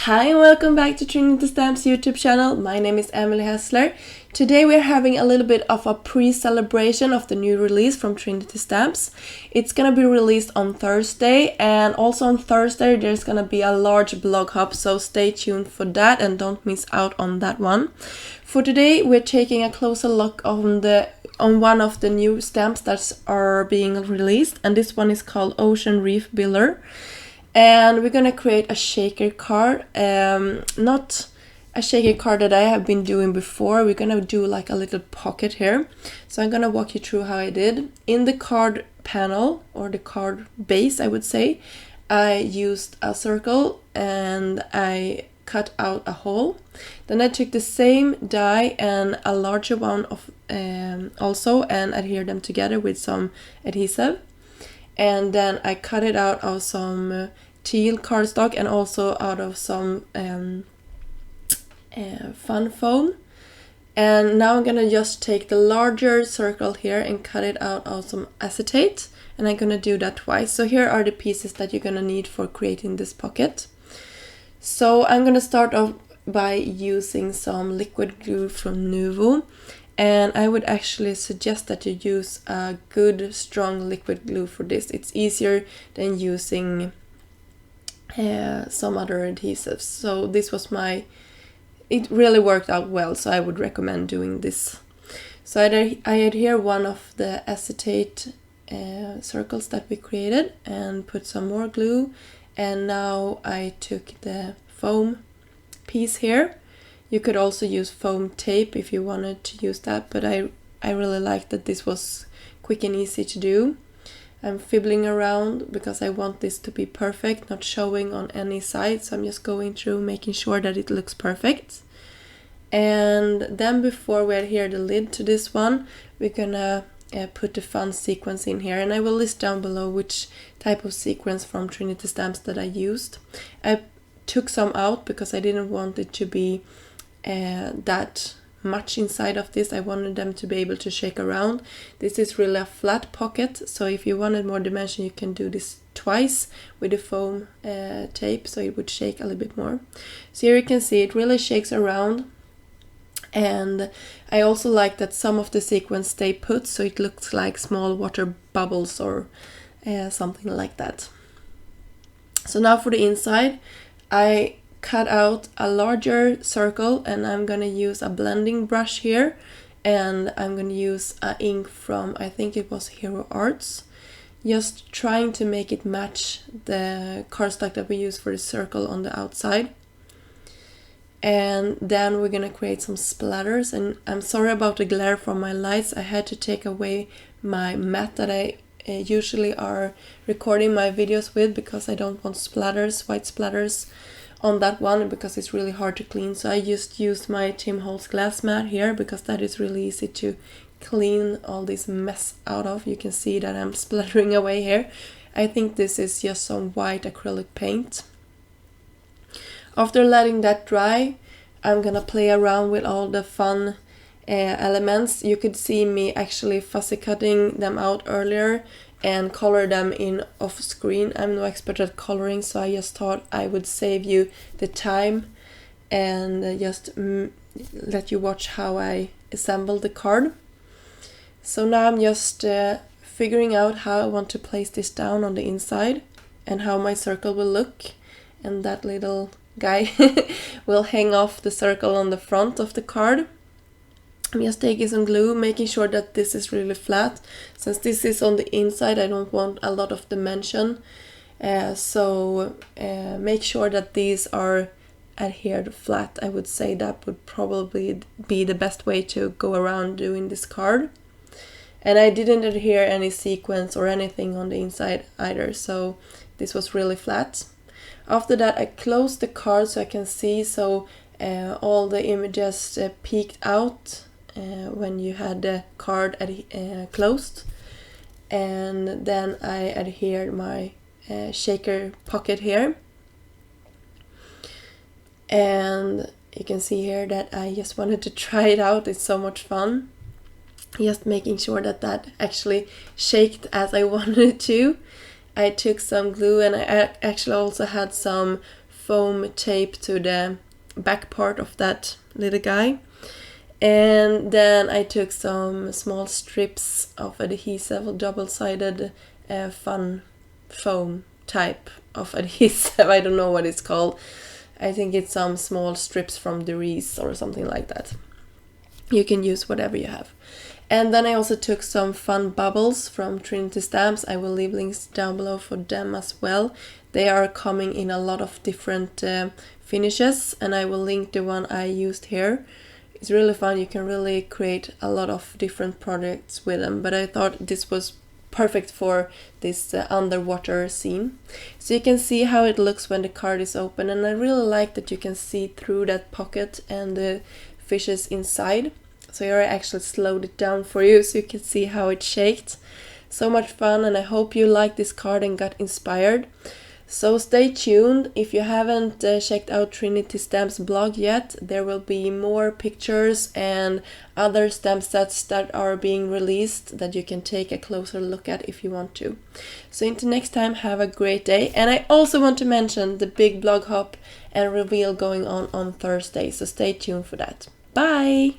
Hi and welcome back to Trinity Stamps YouTube channel. My name is Emily Hessler. Today we're having a little bit of a pre-celebration of the new release from Trinity Stamps. It's gonna be released on Thursday, and also on Thursday there's gonna be a large blog hop, so stay tuned for that and don't miss out on that one. For today we're taking a closer look on one of the new stamps that are being released, and this one is called Ocean Reef Builder. And we're gonna create a shaker card, not a shaker card that I have been doing before. We're gonna do like a little pocket here. So I'm gonna walk you through how I did. In the card panel, or the card base I would say, I used a circle and I cut out a hole. Then I took the same die and a larger one of also and adhered them together with some adhesive. And then I cut it out of some teal cardstock and also out of some fun foam. And now I'm gonna just take the larger circle here and cut it out of some acetate, and I'm gonna do that twice. So here are the pieces that you're gonna need for creating this pocket. So I'm gonna start off by using some liquid glue from Nuvo. And I would actually suggest that you use a good strong liquid glue for this. It's easier than using some other adhesives. So this was it really worked out well, so I would recommend doing this. So I adhere one of the acetate circles that we created and put some more glue. And now I took the foam piece here. You could also use foam tape if you wanted to use that, but I really liked that this was quick and easy to do. I'm fiddling around because I want this to be perfect, not showing on any side, so I'm just going through making sure that it looks perfect. And then before we adhere the lid to this one, we're gonna put the fun sequence in here, and I will list down below which type of sequence from Trinity Stamps that I used. I took some out because I didn't want it to be that much inside of this. I wanted them to be able to shake around. This is really a flat pocket, so if you wanted more dimension you can do this twice with the foam tape, so it would shake a little bit more. So here you can see it really shakes around, and I also like that some of the sequins stay put, so it looks like small water bubbles or something like that. So now for the inside, I cut out a larger circle, and I'm gonna use a blending brush here, and I'm gonna use a ink from, I think it was Hero Arts, just trying to make it match the cardstock that we use for the circle on the outside. And then we're gonna create some splatters, and I'm sorry about the glare from my lights. I had to take away my mat that I usually are recording my videos with, because I don't want splatters, white splatters on that one, because it's really hard to clean. So I just used my Tim Holtz glass mat here, because that is really easy to clean all this mess out of. You can see that I'm splattering away here. I think this is just some white acrylic paint. After letting that dry, I'm gonna play around with all the fun elements. You could see me actually fussy cutting them out earlier and color them in off screen. I'm no expert at coloring, so I just thought I would save you the time and just let you watch how I assemble the card. So now I'm just figuring out how I want to place this down on the inside and how my circle will look, and that little guy will hang off the circle on the front of the card. I'm just taking some glue, making sure that this is really flat. Since this is on the inside, I don't want a lot of dimension. So make sure that these are adhered flat. I would say that would probably be the best way to go around doing this card. And I didn't adhere any sequence or anything on the inside either, so this was really flat. After that I closed the card so I can see, so all the images peeked out when you had the card closed. And then I adhered my shaker pocket here, and you can see here that I just wanted to try it out. It's so much fun, just making sure that that actually shaked as I wanted it to. I took some glue, and I actually also had some foam tape to the back part of that little guy. And then I took some small strips of adhesive, double-sided fun foam type of adhesive. I don't know what it's called. I think it's some small strips from the Reef or something like that. You can use whatever you have. And then I also took some fun bubbles from Trinity Stamps. I will leave links down below for them as well. They are coming in a lot of different finishes, and I will link the one I used here. It's really fun. You can really create a lot of different projects with them, but I thought this was perfect for this underwater scene. So you can see how it looks when the card is open, and I really like that you can see through that pocket and the fishes inside. So here I actually slowed it down for you so you can see how it shaked. So much fun, and I hope you liked this card and got inspired. So stay tuned. If you haven't checked out Trinity Stamps blog yet, there will be more pictures and other stamp sets that are being released that you can take a closer look at if you want to. So until next time, have a great day. And I also want to mention the big blog hop and reveal going on Thursday, so stay tuned for that. Bye!